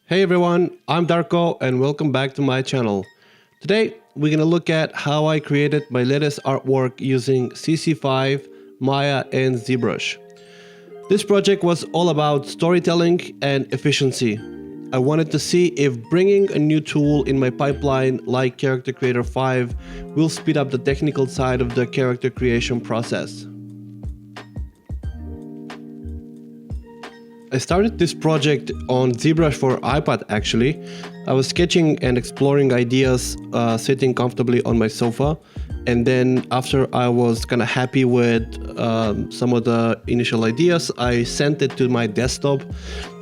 Hey everyone, I'm Darko and welcome back to my channel. Today we're gonna look at how I created my latest artwork using CC5, Maya and ZBrush. This project was all about storytelling and efficiency. I wanted to see if bringing a new tool in my pipeline like Character Creator 5 will speed up the technical side of the character creation process. I started this project on ZBrush for iPad actually. I was sketching and exploring ideas sitting comfortably on my sofa, and then after I was kind of happy with some of the initial ideas, I sent it to my desktop,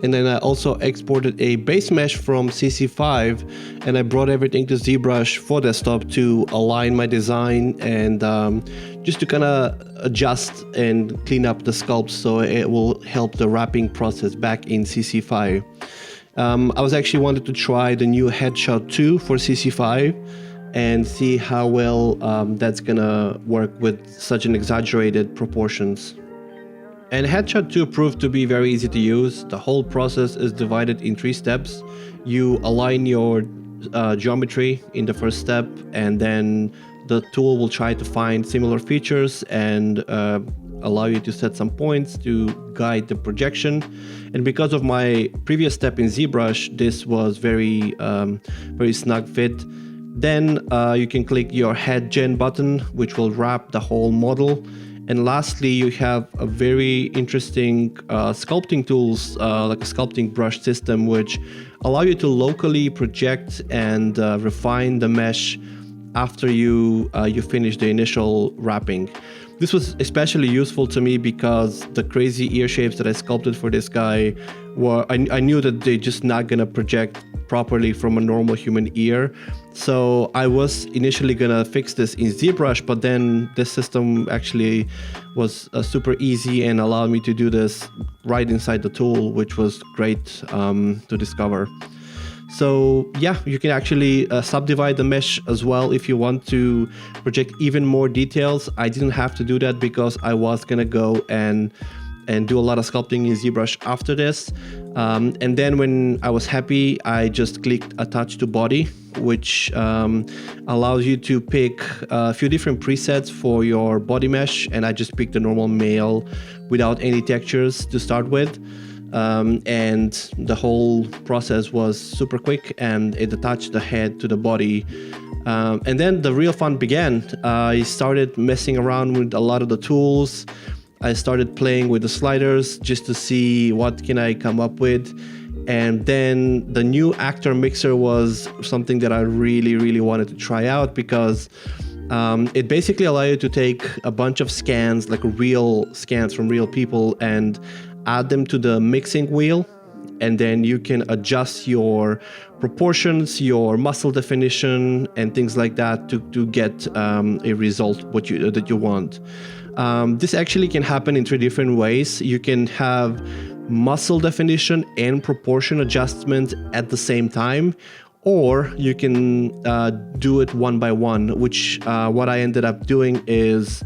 and then I also exported a base mesh from CC5 and I brought everything to ZBrush for desktop to align my design and just to kind of adjust and clean up the sculpts so it will help the wrapping process back in CC5. I was actually wanted to try the new Headshot 2 for CC5 and see how well that's gonna work with such an exaggerated proportions. And Headshot 2 proved to be very easy to use. The whole process is divided in 3 steps. You align your geometry in the first step, and then the tool will try to find similar features and allow you to set some points to guide the projection. And because of my previous step in ZBrush, this was very snug fit. Then you can click your head gen button, which will wrap the whole model. And lastly, you have a very interesting sculpting tools, like a sculpting brush system, which allow you to locally project and refine the mesh after you finish the initial wrapping. This was especially useful to me because the crazy ear shapes that I sculpted for this guy were, I knew that they're just not gonna project properly from a normal human ear. So I was initially gonna fix this in ZBrush, but then this system actually was super easy and allowed me to do this right inside the tool, which was great to discover. So yeah, you can actually subdivide the mesh as well if you want to project even more details. I didn't have to do that because I was gonna go and do a lot of sculpting in ZBrush after this. And then when I was happy, I just clicked attach to body, which allows you to pick a few different presets for your body mesh. And I just picked the normal male without any textures to start with. And the whole process was super quick and it attached the head to the body. And then the real fun began. I started messing around with a lot of the tools. I started playing with the sliders just to see what can I come up with. And then the new actor mixer was something that I really wanted to try out because it basically allows you to take a bunch of scans, like real scans from real people, and add them to the mixing wheel, and then you can adjust your proportions, your muscle definition, and things like that to get a result that you want. This actually can happen in 3 different ways. You can have muscle definition and proportion adjustment at the same time, or you can do it one by one, which what I ended up doing is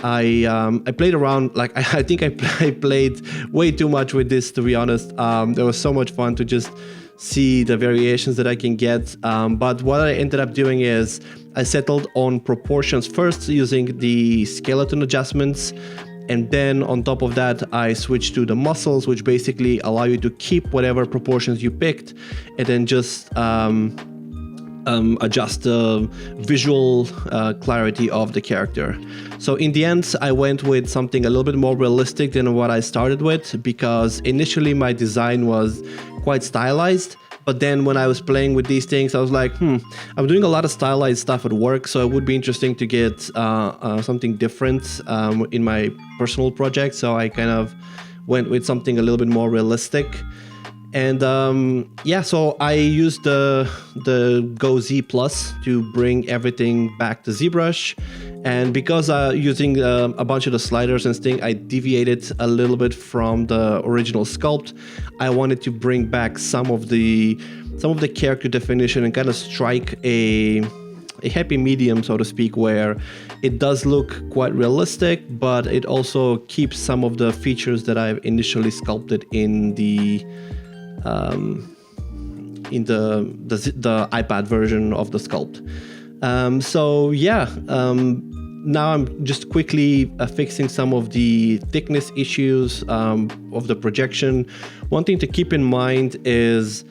I played around, like I think I played way too much with this, to be honest. It was so much fun to just see the variations that I can get. But what I ended up doing is I settled on proportions first using the skeleton adjustments. And then on top of that, I switched to the muscles, which basically allow you to keep whatever proportions you picked and then just adjust the visual clarity of the character. So in the end, I went with something a little bit more realistic than what I started with, because initially my design was quite stylized. But then when I was playing with these things, I was like, I'm doing a lot of stylized stuff at work, so it would be interesting to get something different in my personal project. So I kind of went with something a little bit more realistic. And yeah, so I used the Go Z Plus to bring everything back to ZBrush. And because using a bunch of the sliders and things, I deviated a little bit from the original sculpt. I wanted to bring back some of the character definition and kind of strike a happy medium, so to speak, where it does look quite realistic, but it also keeps some of the features that I've initially sculpted in the in the iPad version of the sculpt. Now I'm just quickly fixing some of the thickness issues of the projection. One thing to keep in mind is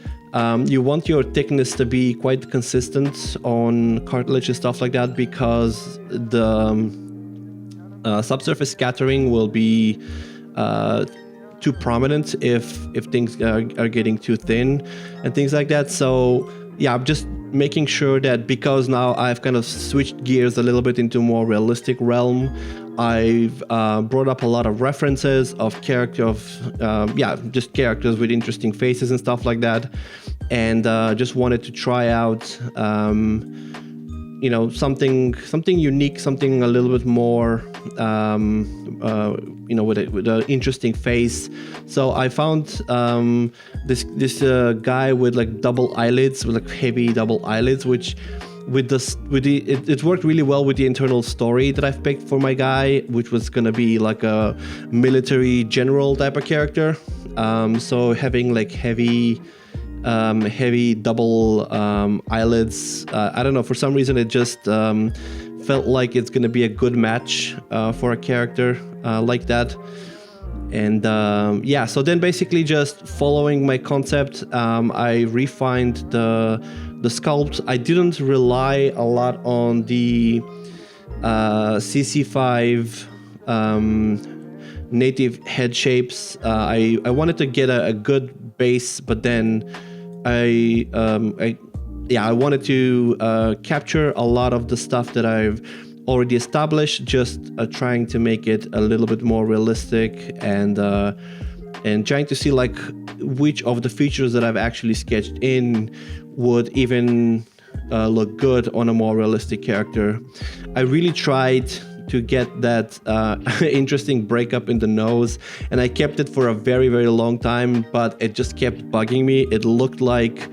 you want your thickness to be quite consistent on cartilage and stuff like that, because the subsurface scattering will be too prominent if things are getting too thin and things like that. So yeah, I'm just making sure that, because now I've kind of switched gears a little bit into a more realistic realm, I've brought up a lot of references of just characters with interesting faces and stuff like that, and just wanted to try out something unique, something a little bit more with an interesting face. So I found this guy with like double eyelids, with like heavy double eyelids, which it worked really well with the internal story that I've picked for my guy, which was gonna be like a military general type of character. So having like heavy double eyelids, I don't know, for some reason it just felt like it's gonna be a good match for a character like that. And so then basically just following my concept, I refined the sculpt. I didn't rely a lot on the CC5 native head shapes. I wanted to get a good base, but then I wanted to capture a lot of the stuff that I've already established, just trying to make it a little bit more realistic, and trying to see like which of the features that I've actually sketched in would even look good on a more realistic character. I really tried to get that interesting breakup in the nose, and I kept it for a very, very long time, but it just kept bugging me. It looked like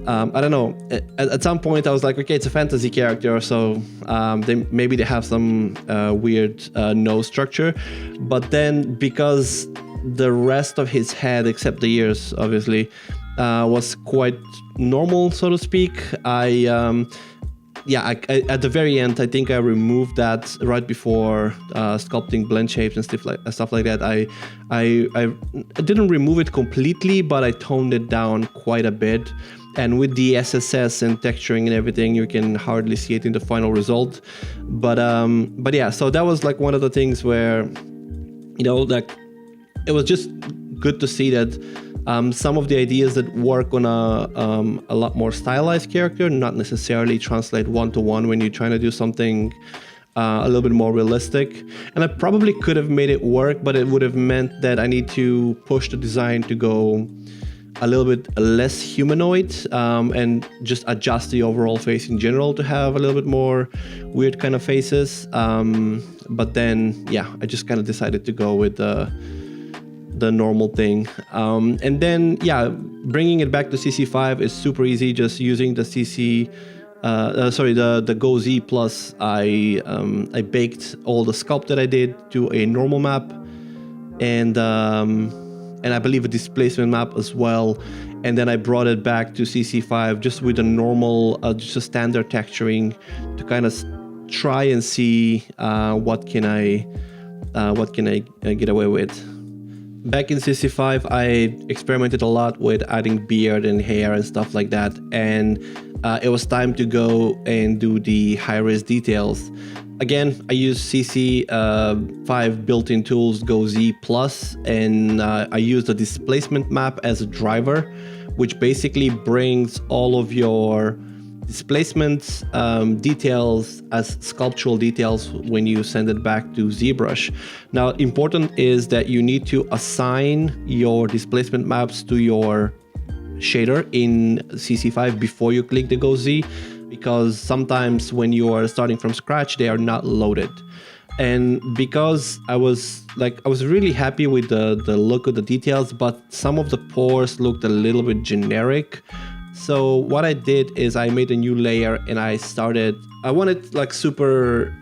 I don't know, at some point I was like, okay, it's a fantasy character, so maybe they have some weird nose structure. But then, because the rest of his head, except the ears obviously, was quite normal, so to speak, I at the very end, I think I removed that right before sculpting blend shapes and stuff like that. I didn't remove it completely, but I toned it down quite a bit. And with the SSS and texturing and everything, you can hardly see it in the final result. But yeah, so that was like one of the things where, like, it was just good to see that some of the ideas that work on a lot more stylized character not necessarily translate one-to-one when you're trying to do something a little bit more realistic. And I probably could have made it work, but it would have meant that I need to push the design to go a little bit less humanoid, and just adjust the overall face in general to have a little bit more weird kind of faces. But then, yeah, I just kind of decided to go with the normal thing. And then, yeah, bringing it back to CC5 is super easy. Just using the the Go Z Plus, I baked all the sculpt that I did to a normal map, and I believe a displacement map as well. And then I brought it back to CC5 just with a normal, just a standard texturing to kind of try and see what can I get away with. Back in CC5, I experimented a lot with adding beard and hair and stuff like that, and it was time to go and do the high-res details. Again, I use CC5 built-in tools, Go Z Plus, and I use the displacement map as a driver, which basically brings all of your displacement details as sculptural details when you send it back to ZBrush. Now, important is that you need to assign your displacement maps to your shader in CC5 before you click the Go Z, because sometimes when you are starting from scratch, they are not loaded. And because I was really happy with the look of the details, but some of the pores looked a little bit generic. So what I did is I made a new layer, and I wanted like super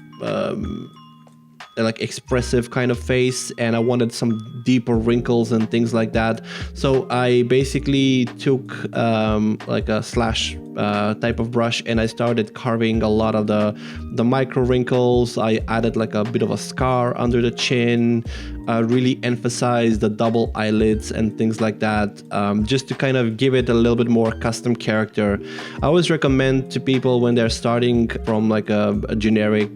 like expressive kind of face, and I wanted some deeper wrinkles and things like that. So I basically took like a slash type of brush, and I started carving a lot of the micro wrinkles. I added like a bit of a scar under the chin, really emphasized the double eyelids and things like that, just to kind of give it a little bit more custom character. I always recommend to people when they're starting from like a generic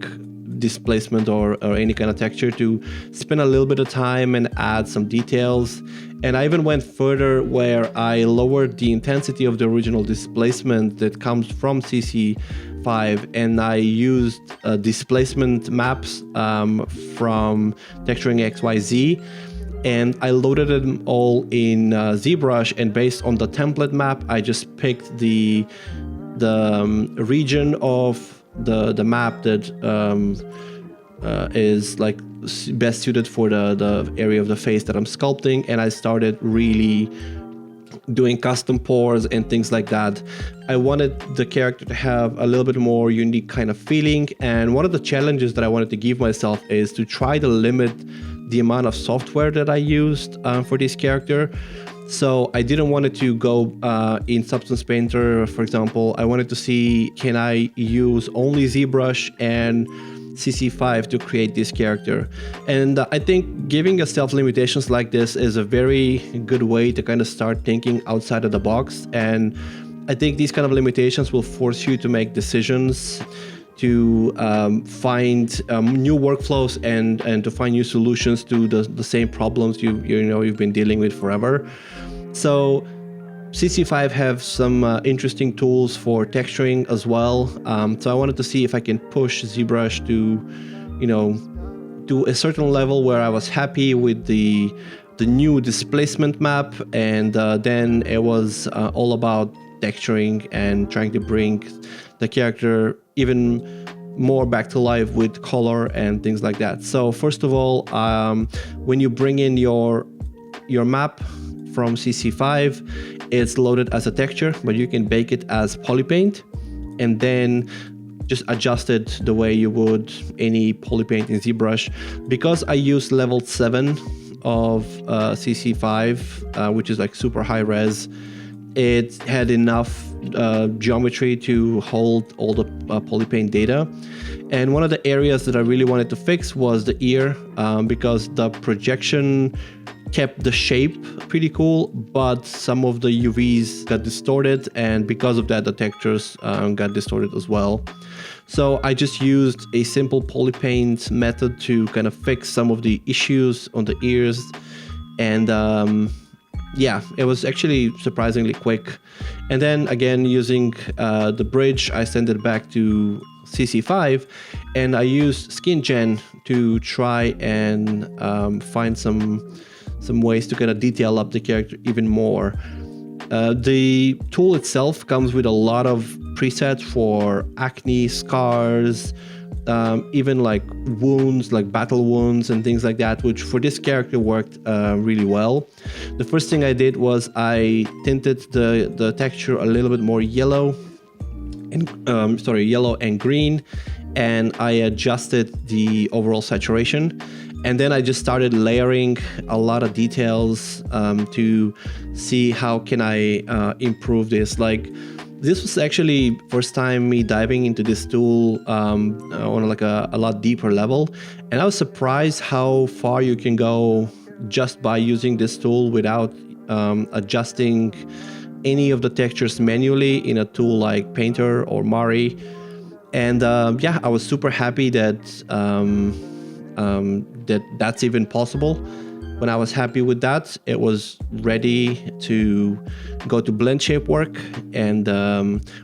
displacement or any kind of texture to spend a little bit of time and add some details. And I even went further where I lowered the intensity of the original displacement that comes from CC5, and I used displacement maps from Texturing XYZ, and I loaded them all in ZBrush, and based on the template map, I just picked the region of the map that is like best suited for the area of the face that I'm sculpting, and I started really doing custom pores and things like that. I wanted the character to have a little bit more unique kind of feeling, and one of the challenges that I wanted to give myself is to try to limit the amount of software that I used for this character. So I didn't want it to go in Substance Painter, for example. I wanted to see, can I use only ZBrush and CC5 to create this character? And I think giving yourself limitations like this is a very good way to kind of start thinking outside of the box. And I think these kind of limitations will force you to make decisions, to find new workflows and to find new solutions to the same problems you've been dealing with forever. So CC5 have some interesting tools for texturing as well. So I wanted to see if I can push ZBrush to a certain level where I was happy with the new displacement map, and then it was all about texturing and trying to bring the character even more back to life with color and things like that. So first of all, when you bring in your map from CC5, it's loaded as a texture, but you can bake it as polypaint and then just adjust it the way you would any polypaint in ZBrush. Because I used level 7 of CC5, which is like super high res, it had enough geometry to hold all the polypaint data. And one of the areas that I really wanted to fix was the ear, because the projection kept the shape pretty cool, but some of the UVs got distorted, and because of that the textures got distorted as well. So I just used a simple polypaint method to kind of fix some of the issues on the ears, and yeah, it was actually surprisingly quick. And then again, using the bridge, I sent it back to CC5, and I used Skin Gen to try and find some ways to kind of detail up the character even more. The tool itself comes with a lot of presets for acne, scars, even like wounds, like battle wounds and things like that, which for this character worked really well. The first thing I did was I tinted the texture a little bit more yellow and green, and I adjusted the overall saturation. And then I just started layering a lot of details to see how can I improve this. Like, this was actually first time me diving into this tool on like a lot deeper level, and I was surprised how far you can go just by using this tool without adjusting any of the textures manually in a tool like Painter or Mari. And yeah, I was super happy that that's even possible. When I was happy with that, it was ready to go to blend shape work. And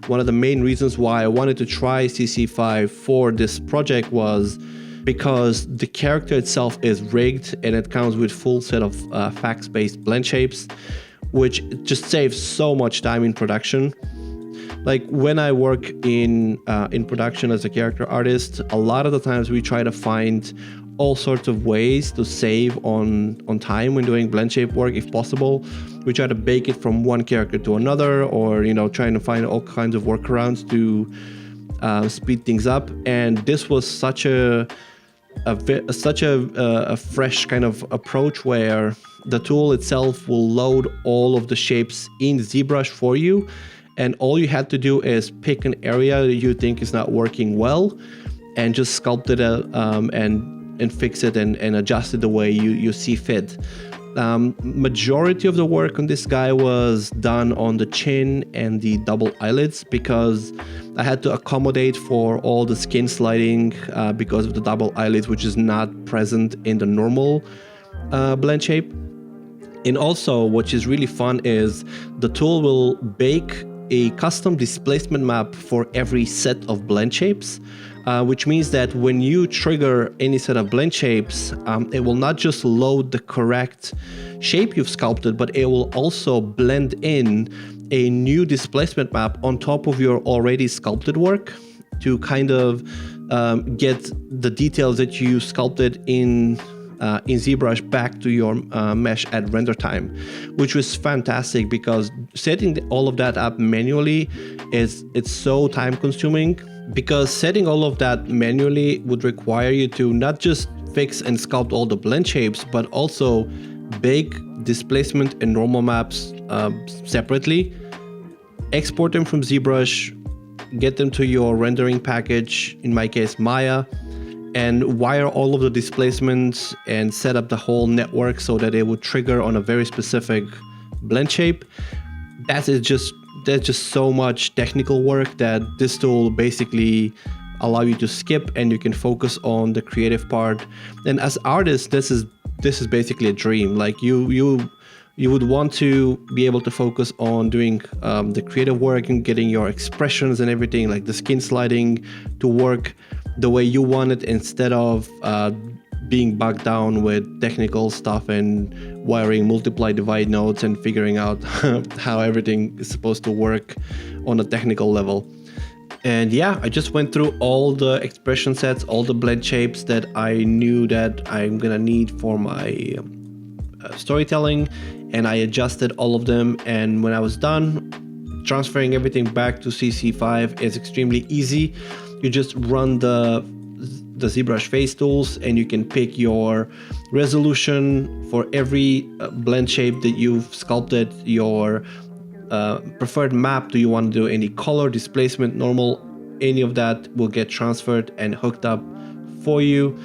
one of the main reasons why I wanted to try CC5 for this project was because the character itself is rigged and it comes with full set of fax-based blend shapes, which just saves so much time in production. Like when I work in production as a character artist, a lot of the times we try to find all sorts of ways to save on time when doing blend shape work if possible. We try to bake it from one character to another, or trying to find all kinds of workarounds to speed things up. And this was such a such a fresh kind of approach where the tool itself will load all of the shapes in ZBrush for you, and all you had to do is pick an area that you think is not working well and just sculpt it and fix it and adjust it the way you see fit. Majority of the work on this guy was done on the chin and the double eyelids, because I had to accommodate for all the skin sliding because of the double eyelids, which is not present in the normal blend shape. And also, which is really fun, is the tool will bake a custom displacement map for every set of blend shapes, which means that when you trigger any set of blend shapes, it will not just load the correct shape you've sculpted, but it will also blend in a new displacement map on top of your already sculpted work to kind of get the details that you sculpted in ZBrush back to your mesh at render time, which was fantastic, because setting all of that up manually it's so time consuming, because setting all of that manually would require you to not just fix and sculpt all the blend shapes, but also bake displacement and normal maps separately, export them from ZBrush, get them to your rendering package, in my case Maya, and wire all of the displacements and set up the whole network so that it would trigger on a very specific blend shape. There's just so much technical work that this tool basically allow you to skip, and you can focus on the creative part. And as artists, this is basically a dream. Like you would want to be able to focus on doing the creative work and getting your expressions and everything, like the skin sliding, to work the way you want it, instead of being bogged down with technical stuff and wiring multiply divide nodes and figuring out how everything is supposed to work on a technical level. And yeah, I just went through all the expression sets, all the blend shapes that I knew that I'm gonna need for my storytelling, and I adjusted all of them. And when I was done, transferring everything back to CC5 is extremely easy. You just run the ZBrush face tools, and you can pick your resolution for every blend shape that you've sculpted, your preferred map. Do you want to do any color, displacement, normal? Any of that will get transferred and hooked up for you,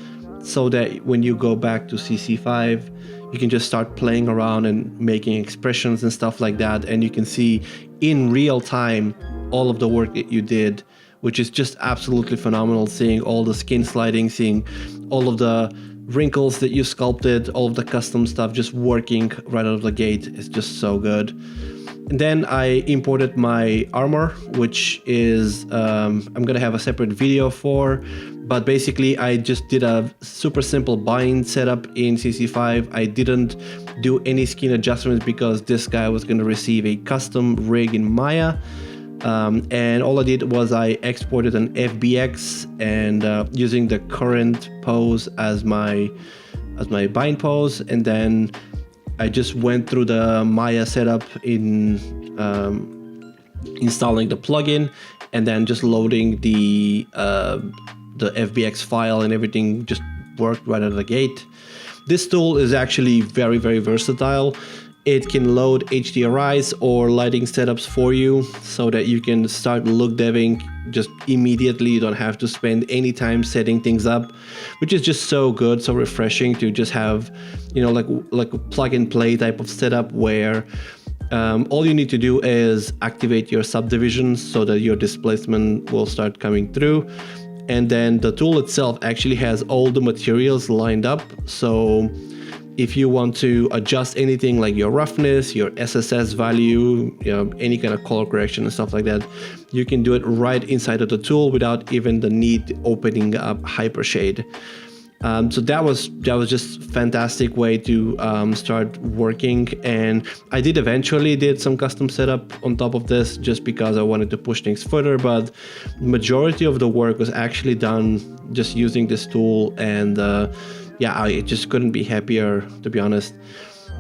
so that when you go back to CC5, you can just start playing around and making expressions and stuff like that. And you can see in real time all of the work that you did, which is just absolutely phenomenal. Seeing all the skin sliding, seeing all of the wrinkles that you sculpted, all of the custom stuff just working right out of the gate is just so good. And then I imported my armor, which is I'm gonna have a separate video for, but basically I just did a super simple bind setup in CC5. I didn't do any skin adjustments because this guy was gonna receive a custom rig in Maya. And all I did was I exported an FBX, and using the current pose as my bind pose, and then I just went through the Maya setup in installing the plugin, and then just loading the FBX file, and everything just worked right out of the gate. This tool is actually very, very versatile. It can load HDRIs or lighting setups for you, so that you can start look deving just immediately. You don't have to spend any time setting things up, which is just so good, so refreshing to just have, like a plug and play type of setup where all you need to do is activate your subdivisions so that your displacement will start coming through. And then the tool itself actually has all the materials lined up. So if you want to adjust anything like your roughness, your SSS value, any kind of color correction and stuff like that, you can do it right inside of the tool without even the need opening up Hypershade. So that was just fantastic way to start working. And I did eventually did some custom setup on top of this, just because I wanted to push things further. But majority of the work was actually done just using this tool, and yeah, I just couldn't be happier, to be honest.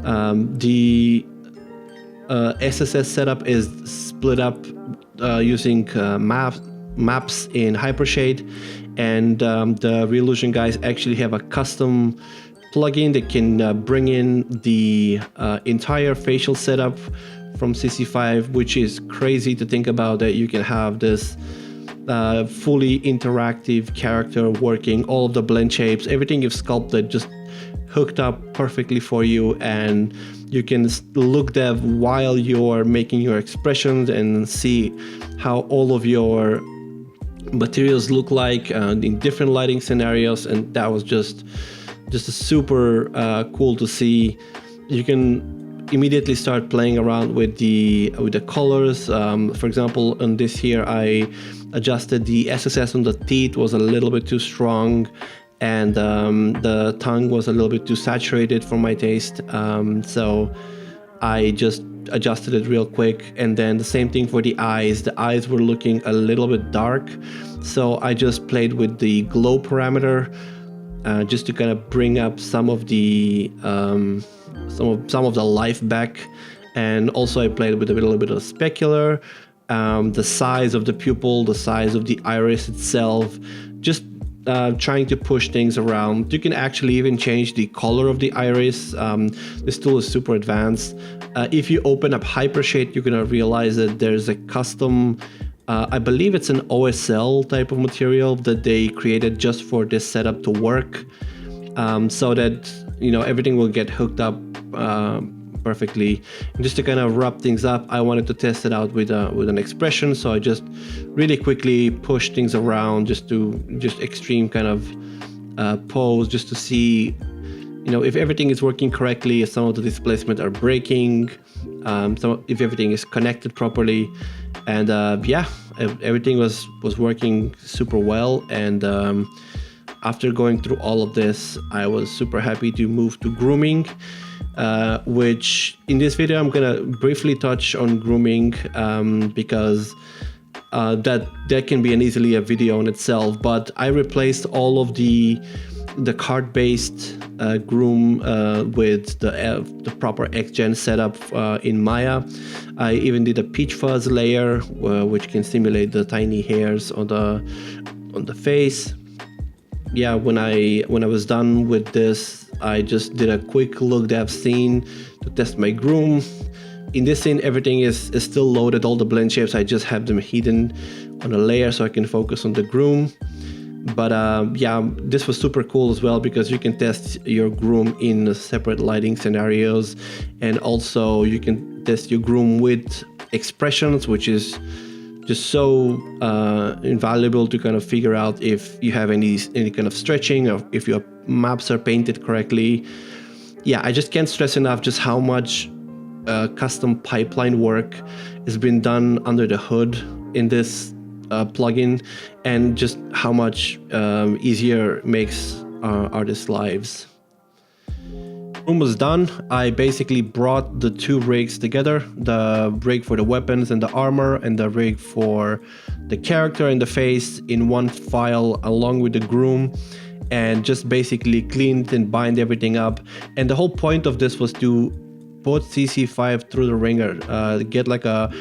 The SSS setup is split up using maps in Hypershade, and the Revolution guys actually have a custom plugin that can bring in the entire facial setup from CC5, which is crazy to think about, that you can have this fully interactive character working, all of the blend shapes, everything you've sculpted just hooked up perfectly for you, and you can look dev while you're making your expressions and see how all of your materials look like in different lighting scenarios. And that was just a super cool to see. You can immediately start playing around with the colors. For example, on this here, I adjusted the SSS on the teeth was a little bit too strong, and the tongue was a little bit too saturated for my taste. So I just adjusted it real quick. And then the same thing for the eyes. The eyes were looking a little bit dark, so I just played with the glow parameter just to kind of bring up some of the some of the life back. And also I played with a little bit of specular, the size of the pupil, the size of the iris itself, just trying to push things around. You can actually even change the color of the iris. This tool is super advanced. If you open up Hypershade, you're gonna realize that there's a custom, I believe it's an OSL type of material that they created just for this setup to work, so that everything will get hooked up perfectly. And just to kind of wrap things up, I wanted to test it out with an expression, so I just really quickly pushed things around just extreme kind of pose, just to see if everything is working correctly, if some of the displacement are breaking, if everything is connected properly. And yeah, everything was working super well. And after going through all of this, I was super happy to move to grooming, which in this video I'm gonna briefly touch on grooming, because that can be easily a video in itself. But I replaced all of the card-based groom with the proper XGen setup in Maya. I even did a peach fuzz layer which can simulate the tiny hairs on the face. Yeah, when I was done with this, I just did a quick look dev scene to test my groom. In this scene, everything is still loaded, all the blend shapes, I just have them hidden on a layer so I can focus on the groom. But yeah, this was super cool as well, because you can test your groom in separate lighting scenarios, and also you can test your groom with expressions, which is just so invaluable to kind of figure out if you have any kind of stretching, or if your maps are painted correctly. Yeah, I just can't stress enough just how much custom pipeline work has been done under the hood in this plugin, and just how much easier it makes artists' lives. Room was done. I basically brought the two rigs together, the rig for the weapons and the armor, and the rig for the character and the face, in one file along with the groom, and just basically cleaned and bind everything up. And the whole point of this was to put CC5 through the ringer, get like a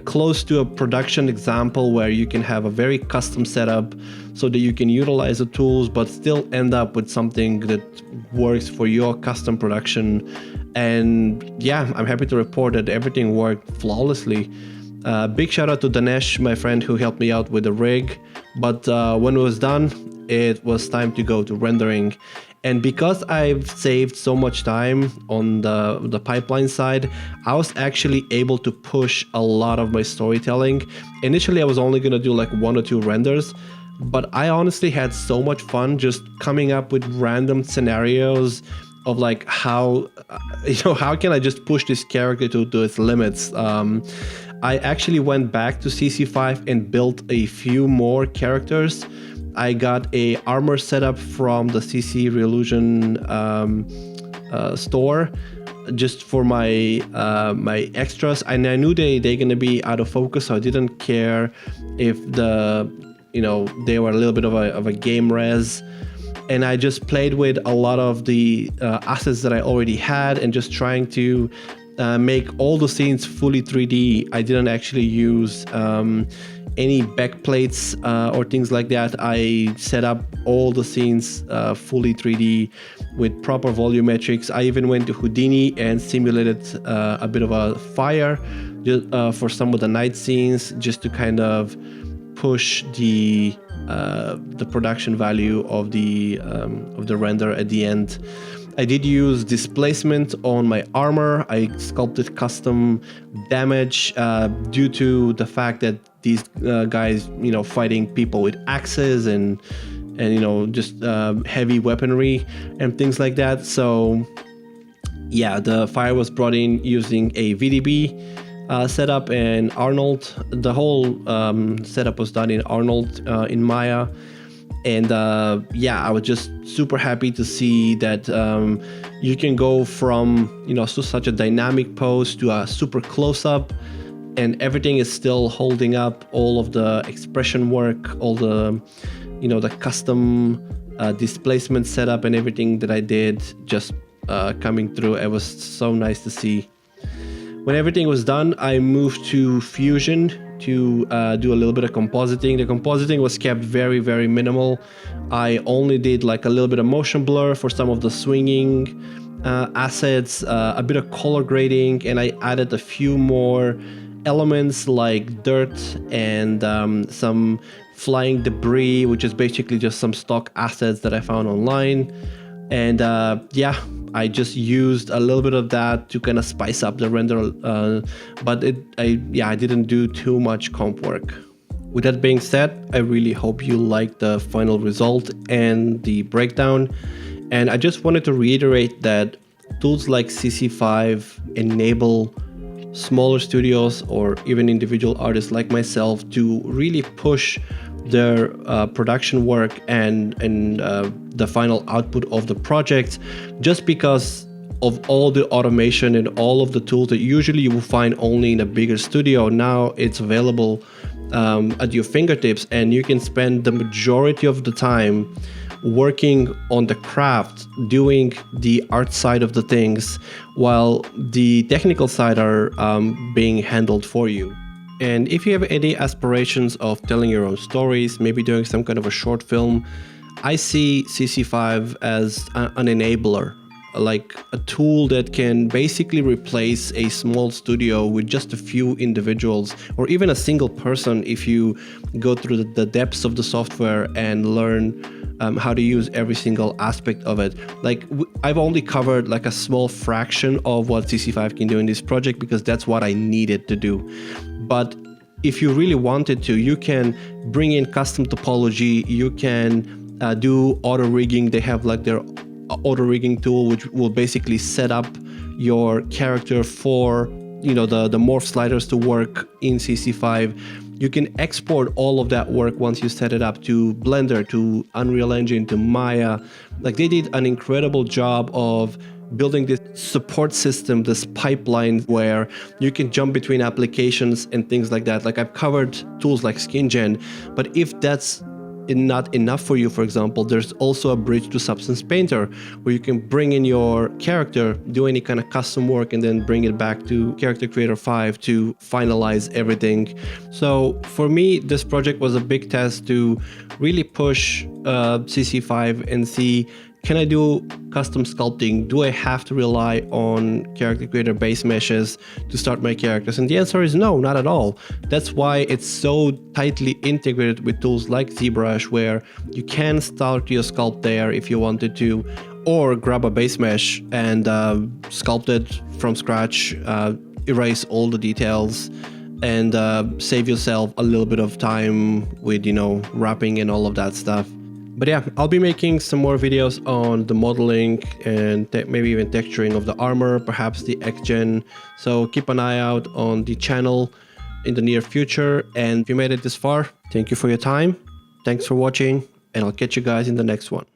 close to a production example where you can have a very custom setup so that you can utilize the tools but still end up with something that works for your custom production. And yeah, I'm happy to report that everything worked flawlessly. Big shout out to Danesh, my friend, who helped me out with the rig. But when it was done, it was time to go to rendering. And because I've saved so much time on the pipeline side, I was actually able to push a lot of my storytelling. Initially, I was only going to do like 1 or 2 renders, but I honestly had so much fun just coming up with random scenarios of like how can I just push this character to its limits. I actually went back to CC5 and built a few more characters. I got a armor setup from the CC Revolution store just for my my extras, and I knew they're gonna be out of focus, so I didn't care if they were a little bit of a game res. And I just played with a lot of the assets that I already had, and just trying to make all the scenes fully 3D. I didn't actually use any back plates or things like that. I set up all the scenes fully 3D with proper volumetrics. I even went to Houdini and simulated a bit of a fire for some of the night scenes, just to kind of push the production value of the render at the end. I did use displacement on my armor. I sculpted custom damage due to the fact that these guys, fighting people with axes and just heavy weaponry and things like that. So yeah, the fire was brought in using a VDB setup and Arnold. The whole setup was done in Arnold in Maya. And yeah, I was just super happy to see that you can go from to such a dynamic pose to a super close-up, and everything is still holding up. All of the expression work, all the the custom displacement setup and everything that I did just coming through. It was so nice to see. When everything was done, I moved to Fusion to do a little bit of compositing. The compositing was kept very, very minimal. I only did like a little bit of motion blur for some of the swinging assets, a bit of color grading, and I added a few more elements like dirt and some flying debris, which is basically just some stock assets that I found online. And yeah, I just used a little bit of that to kind of spice up the render, but I didn't do too much comp work. With that being said, I really hope you like the final result and the breakdown. And I just wanted to reiterate that tools like CC5 enable smaller studios or even individual artists like myself to really push their production work and the final output of the project, just because of all the automation and all of the tools that usually you will find only in a bigger studio. Now it's available at your fingertips, and you can spend the majority of the time working on the craft, doing the art side of the things, while the technical side are being handled for you. And if you have any aspirations of telling your own stories, maybe doing some kind of a short film, I see CC5 as an enabler, like a tool that can basically replace a small studio with just a few individuals, or even a single person if you go through the depths of the software and learn how to use every single aspect of it. Like I've only covered like a small fraction of what CC5 can do in this project because that's what I needed to do. But if you really wanted to, you can bring in custom topology, you can do auto rigging. They have like their auto rigging tool, which will basically set up your character for the morph sliders to work in CC5. You can export all of that work once you set it up to Blender, to Unreal Engine, to Maya. Like they did an incredible job of building this support system, this pipeline where you can jump between applications and things like that. Like I've covered tools like SkinGen, but if that's not enough for you, for example, there's also a bridge to Substance Painter where you can bring in your character, do any kind of custom work, and then bring it back to Character Creator 5 to finalize everything. So for me, this project was a big test to really push CC5 and see, can I do custom sculpting? Do I have to rely on Character Creator base meshes to start my characters? And the answer is no, not at all. That's why it's so tightly integrated with tools like ZBrush, where you can start your sculpt there if you wanted to, or grab a base mesh and sculpt it from scratch, erase all the details, and save yourself a little bit of time with, wrapping and all of that stuff. But yeah, I'll be making some more videos on the modeling and maybe even texturing of the armor, perhaps the XGen. So keep an eye out on the channel in the near future. And if you made it this far, thank you for your time. Thanks for watching, and I'll catch you guys in the next one.